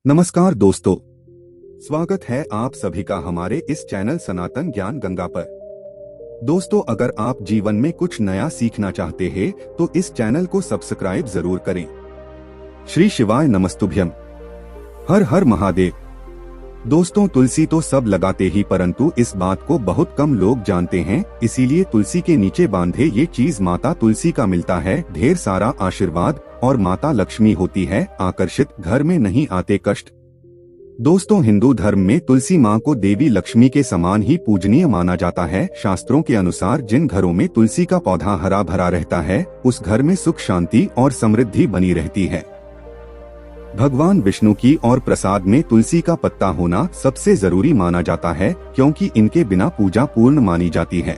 नमस्कार दोस्तों, स्वागत है आप सभी का हमारे इस चैनल सनातन ज्ञान गंगा पर। दोस्तों, अगर आप जीवन में कुछ नया सीखना चाहते हैं तो इस चैनल को सब्सक्राइब जरूर करें। श्री शिवाय नमस्तुभ्यम। हर हर महादेव। दोस्तों, तुलसी तो सब लगाते ही, परंतु इस बात को बहुत कम लोग जानते हैं। इसीलिए तुलसी के नीचे बांधे ये चीज माता तुलसी का मिलता है ढेर सारा आशीर्वाद, और माता लक्ष्मी होती है आकर्षित, घर में नहीं आते कष्ट। दोस्तों, हिंदू धर्म में तुलसी माँ को देवी लक्ष्मी के समान ही पूजनीय माना जाता है। शास्त्रों के अनुसार जिन घरों में तुलसी का पौधा हरा भरा रहता है उस घर में सुख शांति और समृद्धि बनी रहती है। भगवान विष्णु की और प्रसाद में तुलसी का पत्ता होना सबसे जरूरी माना जाता है, क्योंकि इनके बिना पूजा पूर्ण मानी जाती है।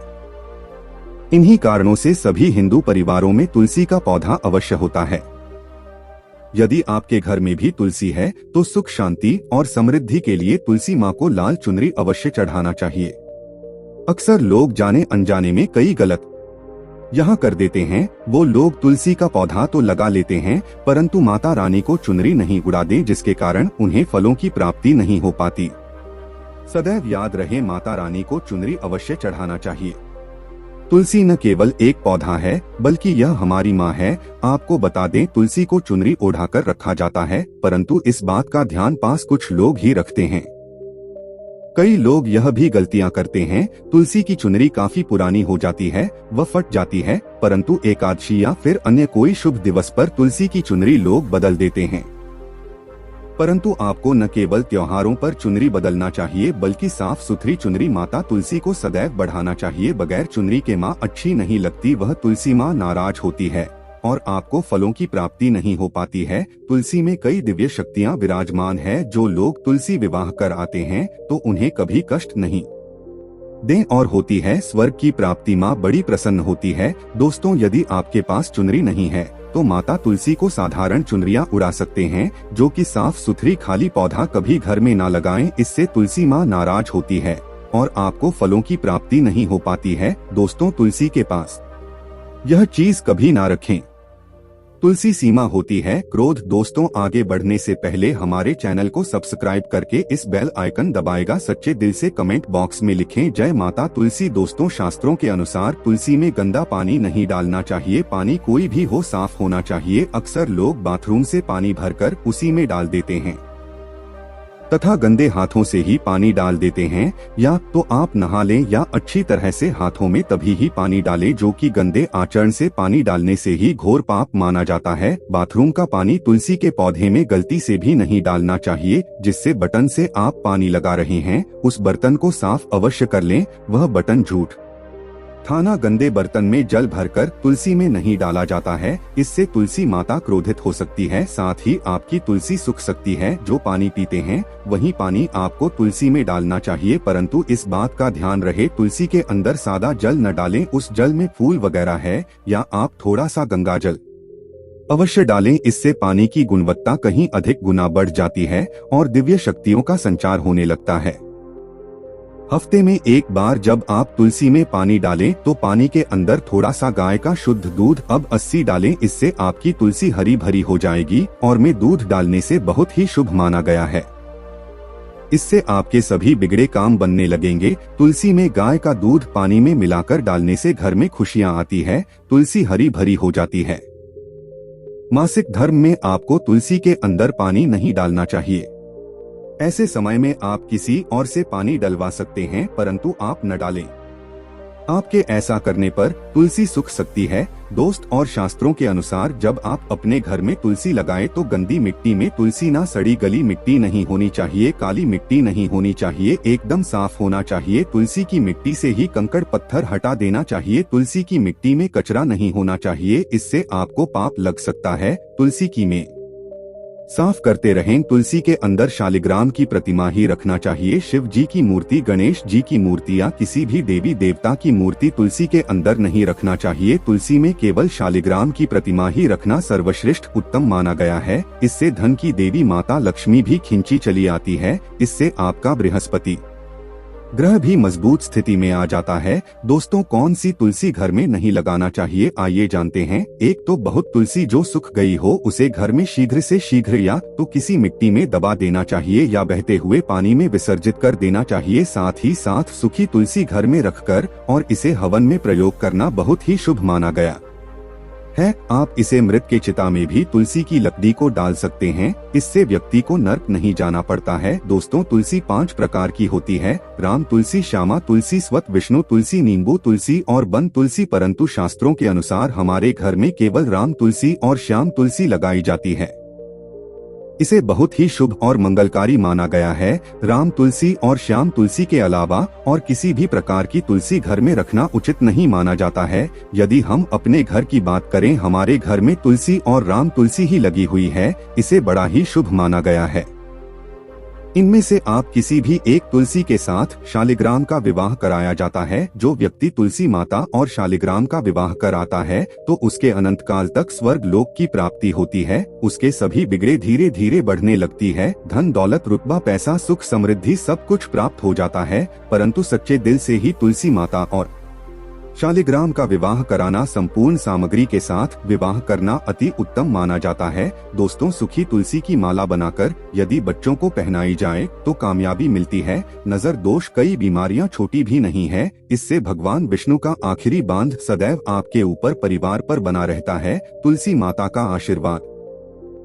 इन्हीं कारणों से सभी हिंदू परिवारों में तुलसी का पौधा अवश्य होता है। यदि आपके घर में भी तुलसी है तो सुख शांति और समृद्धि के लिए तुलसी माँ को लाल चुनरी अवश्य चढ़ाना चाहिए। अक्सर लोग जाने अनजाने में कई गलत यहाँ कर देते हैं। वो लोग तुलसी का पौधा तो लगा लेते हैं, परंतु माता रानी को चुनरी नहीं उड़ा दे, जिसके कारण उन्हें फलों की प्राप्ति नहीं हो पाती। सदैव याद रहे, माता रानी को चुनरी अवश्य चढ़ाना चाहिए। तुलसी न केवल एक पौधा है, बल्कि यह हमारी माँ है। आपको बता दें, तुलसी को चुनरी ओढ़ाकर रखा जाता है, परंतु इस बात का ध्यान पास कुछ लोग ही रखते हैं। कई लोग यह भी गलतियां करते हैं, तुलसी की चुनरी काफी पुरानी हो जाती है, वह फट जाती है, परंतु एकादशी या फिर अन्य कोई शुभ दिवस पर तुलसी की चुनरी लोग बदल देते हैं। परंतु आपको न केवल त्योहारों पर चुनरी बदलना चाहिए, बल्कि साफ सुथरी चुनरी माता तुलसी को सदैव बढ़ाना चाहिए। बगैर चुनरी के माँ अच्छी नहीं लगती, वह तुलसी माँ नाराज होती है और आपको फलों की प्राप्ति नहीं हो पाती है। तुलसी में कई दिव्य शक्तियाँ विराजमान है। जो लोग तुलसी विवाह कर आते हैं तो उन्हें कभी कष्ट नहीं दें और होती है स्वर्ग की प्राप्ति। माँ बड़ी प्रसन्न होती है। दोस्तों, यदि आपके पास चुनरी नहीं है तो माता तुलसी को साधारण चुनरियाँ उड़ा सकते हैं, जो कि साफ सुथरी खाली पौधा कभी घर में ना लगाएं। इससे तुलसी माँ नाराज होती है और आपको फलों की प्राप्ति नहीं हो पाती है। दोस्तों, तुलसी के पास यह चीज कभी ना रखें। तुलसी सीमा होती है क्रोध। दोस्तों, आगे बढ़ने से पहले हमारे चैनल को सब्सक्राइब करके इस बेल आइकन दबाएगा। सच्चे दिल से कमेंट बॉक्स में लिखें जय माता तुलसी। दोस्तों, शास्त्रों के अनुसार तुलसी में गंदा पानी नहीं डालना चाहिए। पानी कोई भी हो, साफ होना चाहिए। अक्सर लोग बाथरूम से पानी भरकर उसी में डाल देते हैं तथा गंदे हाथों से ही पानी डाल देते हैं। या तो आप नहा लें या अच्छी तरह से हाथों में तभी ही पानी डालें, जो कि गंदे आचरण से पानी डालने से ही घोर पाप माना जाता है। बाथरूम का पानी तुलसी के पौधे में गलती से भी नहीं डालना चाहिए। जिससे बटन से आप पानी लगा रहे हैं उस बर्तन को साफ अवश्य कर लें। वह बटन झूठ थाना गंदे बर्तन में जल भरकर तुलसी में नहीं डाला जाता है। इससे तुलसी माता क्रोधित हो सकती है, साथ ही आपकी तुलसी सूख सकती है। जो पानी पीते हैं वही पानी आपको तुलसी में डालना चाहिए, परंतु इस बात का ध्यान रहे तुलसी के अंदर सादा जल न डालें। उस जल में फूल वगैरह है या आप थोड़ा सा गंगा जल अवश्य डालें। इससे पानी की गुणवत्ता कहीं अधिक गुना बढ़ जाती है और दिव्य शक्तियों का संचार होने लगता है। हफ्ते में एक बार जब आप तुलसी में पानी डालें तो पानी के अंदर थोड़ा सा गाय का शुद्ध दूध अब 80 डालें। इससे आपकी तुलसी हरी भरी हो जाएगी और में दूध डालने से बहुत ही शुभ माना गया है। इससे आपके सभी बिगड़े काम बनने लगेंगे। तुलसी में गाय का दूध पानी में मिलाकर डालने से घर में खुशियां आती है, तुलसी हरी भरी हो जाती है। मासिक धर्म में आपको तुलसी के अंदर पानी नहीं डालना चाहिए। ऐसे समय में आप किसी और से पानी डलवा सकते हैं, परंतु आप न डालें। आपके ऐसा करने पर तुलसी सूख सकती है। दोस्त, और शास्त्रों के अनुसार जब आप अपने घर में तुलसी लगाएं तो गंदी मिट्टी में तुलसी ना, सड़ी गली मिट्टी नहीं होनी चाहिए, काली मिट्टी नहीं होनी चाहिए, एकदम साफ होना चाहिए। तुलसी की मिट्टी से ही कंकड़ पत्थर हटा देना चाहिए। तुलसी की मिट्टी में कचरा नहीं होना चाहिए, इससे आपको पाप लग सकता है। तुलसी की में साफ करते रहें। तुलसी के अंदर शालिग्राम की प्रतिमा ही रखना चाहिए। शिव जी की मूर्ति, गणेश जी की मूर्ति या किसी भी देवी देवता की मूर्ति तुलसी के अंदर नहीं रखना चाहिए। तुलसी में केवल शालिग्राम की प्रतिमा ही रखना सर्वश्रेष्ठ उत्तम माना गया है। इससे धन की देवी माता लक्ष्मी भी खिंची चली आती है। इससे आपका बृहस्पति ग्रह भी मजबूत स्थिति में आ जाता है। दोस्तों, कौन सी तुलसी घर में नहीं लगाना चाहिए, आइए जानते हैं। एक तो बहुत तुलसी जो सूख गई हो उसे घर में शीघ्र से शीघ्र या तो किसी मिट्टी में दबा देना चाहिए या बहते हुए पानी में विसर्जित कर देना चाहिए। साथ ही साथ सूखी तुलसी घर में रखकर और इसे हवन में प्रयोग करना बहुत ही शुभ माना गया है। आप इसे मृत के चिता में भी तुलसी की लकड़ी को डाल सकते हैं, इससे व्यक्ति को नर्क नहीं जाना पड़ता है। दोस्तों, तुलसी 5 प्रकार की होती है: राम तुलसी, श्यामा तुलसी, स्वत विष्णु तुलसी, नींबू तुलसी और वन तुलसी। परंतु शास्त्रों के अनुसार हमारे घर में केवल राम तुलसी और श्याम तुलसी लगाई जाती है। इसे बहुत ही शुभ और मंगलकारी माना गया है। राम तुलसी और श्याम तुलसी के अलावा और किसी भी प्रकार की तुलसी घर में रखना उचित नहीं माना जाता है। यदि हम अपने घर की बात करें, हमारे घर में तुलसी और राम तुलसी ही लगी हुई है, इसे बड़ा ही शुभ माना गया है। इनमें से आप किसी भी एक तुलसी के साथ शालिग्राम का विवाह कराया जाता है। जो व्यक्ति तुलसी माता और शालिग्राम का विवाह कराता है तो उसके अनंत काल तक स्वर्ग लोक की प्राप्ति होती है। उसके सभी बिगड़े धीरे धीरे बढ़ने लगती है। धन दौलत रुतबा पैसा सुख समृद्धि सब कुछ प्राप्त हो जाता है। परंतु सच्चे दिल से ही तुलसी माता और शालिग्राम का विवाह कराना, संपूर्ण सामग्री के साथ विवाह करना अति उत्तम माना जाता है। दोस्तों, सूखी तुलसी की माला बनाकर यदि बच्चों को पहनाई जाए तो कामयाबी मिलती है। नजर दोष कई बीमारियां छोटी भी नहीं है। इससे भगवान विष्णु का आखिरी बांध सदैव आपके ऊपर परिवार पर बना रहता है। तुलसी माता का आशीर्वाद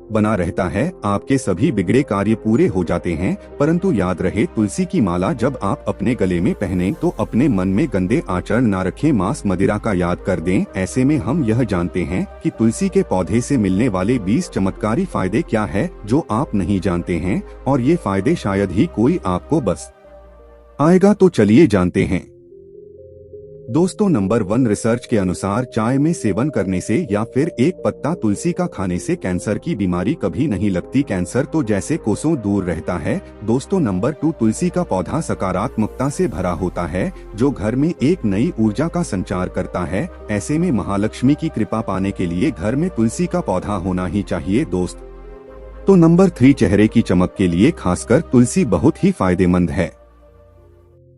बना रहता है, आपके सभी बिगड़े कार्य पूरे हो जाते हैं। परंतु याद रहे, तुलसी की माला जब आप अपने गले में पहने तो अपने मन में गंदे आचरण न रखें, मांस मदिरा का याद कर दें। ऐसे में हम यह जानते हैं कि तुलसी के पौधे से मिलने वाले 20 चमत्कारी फायदे क्या है जो आप नहीं जानते हैं, और ये फायदे शायद ही कोई आपको बस आएगा। तो चलिए जानते हैं। दोस्तों, नंबर 1, रिसर्च के अनुसार चाय में सेवन करने से या फिर एक पत्ता तुलसी का खाने से कैंसर की बीमारी कभी नहीं लगती। कैंसर तो जैसे कोसों दूर रहता है। दोस्तों, नंबर 2, तुलसी का पौधा सकारात्मकता से भरा होता है जो घर में एक नई ऊर्जा का संचार करता है। ऐसे में महालक्ष्मी की कृपा पाने के लिए घर में तुलसी का पौधा होना ही चाहिए। दोस्त तो नंबर 3, चेहरे की चमक के लिए खासकर तुलसी बहुत ही फायदेमंद है।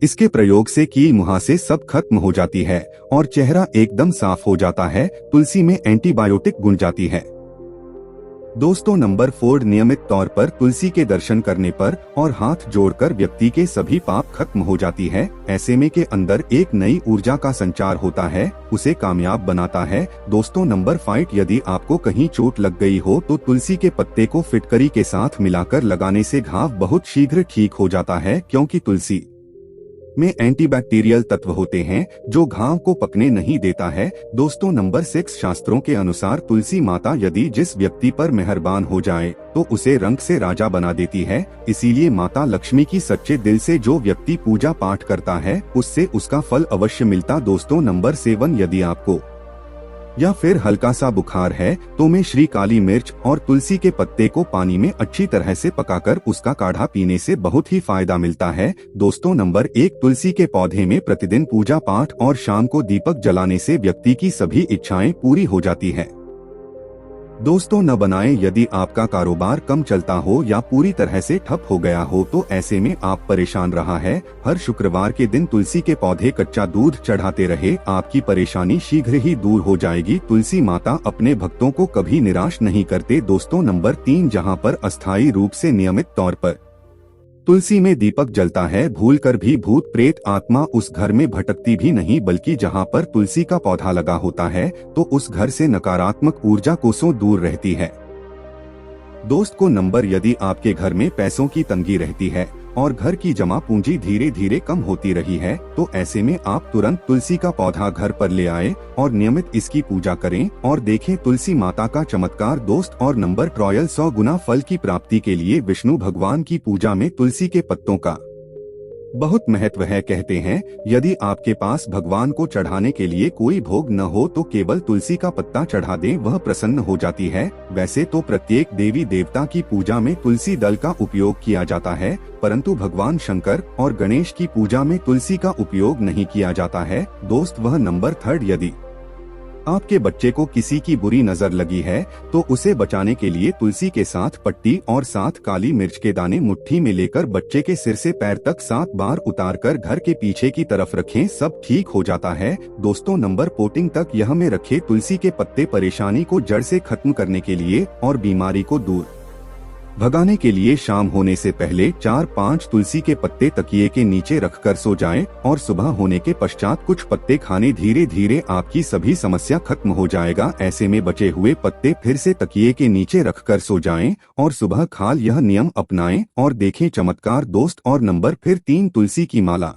इसके प्रयोग से कील मुहासे सब खत्म हो जाती है और चेहरा एकदम साफ हो जाता है। तुलसी में एंटीबायोटिक गुण जाती है। दोस्तों, नंबर 4, नियमित तौर पर तुलसी के दर्शन करने पर और हाथ जोड़कर व्यक्ति के सभी पाप खत्म हो जाती है। ऐसे में के अंदर एक नई ऊर्जा का संचार होता है, उसे कामयाब बनाता है। दोस्तों, नंबर 5, यदि आपको कहीं चोट लग गई हो तो तुलसी के पत्ते को फिटकरी के साथ मिलाकर लगाने से घाव बहुत शीघ्र ठीक हो जाता है, क्योंकि तुलसी में एंटीबैक्टीरियल तत्व होते हैं जो घाव को पकने नहीं देता है। दोस्तों, नंबर 6, शास्त्रों के अनुसार तुलसी माता यदि जिस व्यक्ति पर मेहरबान हो जाए तो उसे रंक से राजा बना देती है। इसीलिए माता लक्ष्मी की सच्चे दिल से जो व्यक्ति पूजा पाठ करता है उससे उसका फल अवश्य मिलता। दोस्तों, नंबर 7, यदि आपको या फिर हल्का सा बुखार है तो में श्री काली मिर्च और तुलसी के पत्ते को पानी में अच्छी तरह से पकाकर उसका काढ़ा पीने से बहुत ही फायदा मिलता है। दोस्तों, नंबर 1, तुलसी के पौधे में प्रतिदिन पूजा पाठ और शाम को दीपक जलाने से व्यक्ति की सभी इच्छाएं पूरी हो जाती है। दोस्तों, न बनाएं। यदि आपका कारोबार कम चलता हो या पूरी तरह से ठप हो गया हो तो ऐसे में आप परेशान रहा है। हर शुक्रवार के दिन तुलसी के पौधे कच्चा दूध चढ़ाते रहे, आपकी परेशानी शीघ्र ही दूर हो जाएगी। तुलसी माता अपने भक्तों को कभी निराश नहीं करते। दोस्तों, नंबर 3, जहां पर अस्थायी रूप से नियमित तौर पर तुलसी में दीपक जलता है, भूलकर भी भूत प्रेत आत्मा उस घर में भटकती भी नहीं, बल्कि जहां पर तुलसी का पौधा लगा होता है तो उस घर से नकारात्मक ऊर्जा कोसों दूर रहती है। दोस्त को नंबर, यदि आपके घर में पैसों की तंगी रहती है और घर की जमा पूंजी धीरे धीरे कम होती रही है तो ऐसे में आप तुरंत तुलसी का पौधा घर पर ले आए और नियमित इसकी पूजा करें और देखें तुलसी माता का चमत्कार। दोस्त और नंबर 12, 100 गुना फल की प्राप्ति के लिए विष्णु भगवान की पूजा में तुलसी के पत्तों का बहुत महत्व है। कहते हैं यदि आपके पास भगवान को चढ़ाने के लिए कोई भोग न हो तो केवल तुलसी का पत्ता चढ़ा दें, वह प्रसन्न हो जाती है। वैसे तो प्रत्येक देवी देवता की पूजा में तुलसी दल का उपयोग किया जाता है, परंतु भगवान शंकर और गणेश की पूजा में तुलसी का उपयोग नहीं किया जाता है। दोस्त, वह नंबर 3, यदि आपके बच्चे को किसी की बुरी नजर लगी है तो उसे बचाने के लिए तुलसी के साथ पट्टी और 7 काली मिर्च के दाने मुट्ठी में लेकर बच्चे के सिर से पैर तक 7 बार उतारकर घर के पीछे की तरफ रखें, सब ठीक हो जाता है। दोस्तों नंबर पोटिंग तक यह में रखे तुलसी के पत्ते परेशानी को जड़ से खत्म करने के लिए और बीमारी को दूर भगाने के लिए शाम होने से पहले 4-5 तुलसी के पत्ते तकिए के नीचे रखकर सो जाएं और सुबह होने के पश्चात कुछ पत्ते खाने धीरे धीरे आपकी सभी समस्या खत्म हो जाएगा। ऐसे में बचे हुए पत्ते फिर से तकिए के नीचे रखकर सो जाएं और सुबह खाल यह नियम अपनाएं और देखें चमत्कार। दोस्त और नंबर फिर 3 तुलसी की माला।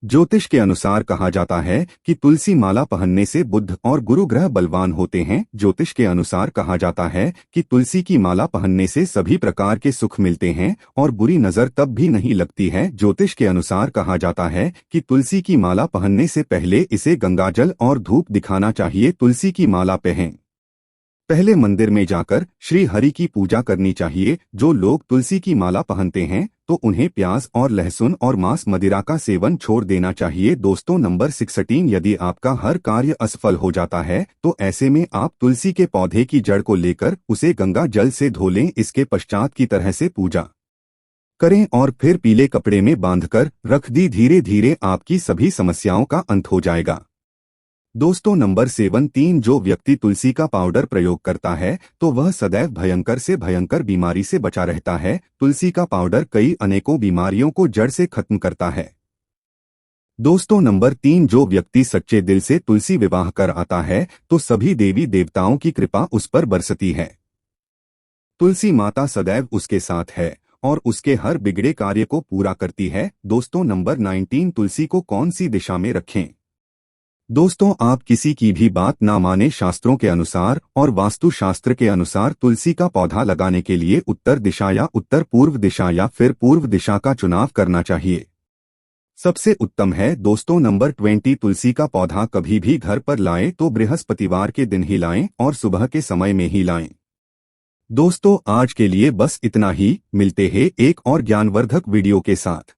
ज्योतिष के अनुसार कहा जाता है कि तुलसी माला पहनने से बुध और गुरु ग्रह बलवान होते हैं। ज्योतिष के अनुसार कहा जाता है कि तुलसी की माला पहनने से सभी प्रकार के सुख मिलते हैं और बुरी नजर तब भी नहीं लगती है। ज्योतिष के अनुसार कहा जाता है कि तुलसी की माला पहनने से पहले इसे गंगाजल और धूप दिखाना चाहिए। तुलसी की माला पहले मंदिर में जाकर श्री हरि की पूजा करनी चाहिए। जो लोग तुलसी की माला पहनते हैं तो उन्हें प्याज और लहसुन और मांस मदिरा का सेवन छोड़ देना चाहिए। दोस्तों नंबर 16, यदि आपका हर कार्य असफल हो जाता है तो ऐसे में आप तुलसी के पौधे की जड़ को लेकर उसे गंगा जल से धो लें। इसके पश्चात की तरह से पूजा करें और फिर पीले कपड़े में बांधकर रख दी। धीरे धीरे आपकी सभी समस्याओं का अंत हो जाएगा। दोस्तों नंबर 17, जो व्यक्ति तुलसी का पाउडर प्रयोग करता है तो वह सदैव भयंकर से भयंकर बीमारी से बचा रहता है। तुलसी का पाउडर कई अनेकों बीमारियों को जड़ से खत्म करता है। दोस्तों नंबर 3, जो व्यक्ति सच्चे दिल से तुलसी विवाह कर आता है तो सभी देवी देवताओं की कृपा उस पर बरसती है। तुलसी माता सदैव उसके साथ है और उसके हर बिगड़े कार्य को पूरा करती है। दोस्तों नंबर 19, तुलसी को कौन सी दिशा में रखें। दोस्तों आप किसी की भी बात ना माने। शास्त्रों के अनुसार और वास्तु शास्त्र के अनुसार तुलसी का पौधा लगाने के लिए उत्तर दिशा या उत्तर पूर्व दिशा या फिर पूर्व दिशा का चुनाव करना चाहिए, सबसे उत्तम है। दोस्तों नंबर 20, तुलसी का पौधा कभी भी घर पर लाएं तो बृहस्पतिवार के दिन ही लाएं और सुबह के समय में ही लाएं। दोस्तों आज के लिए बस इतना ही। मिलते हैं एक और ज्ञानवर्धक वीडियो के साथ।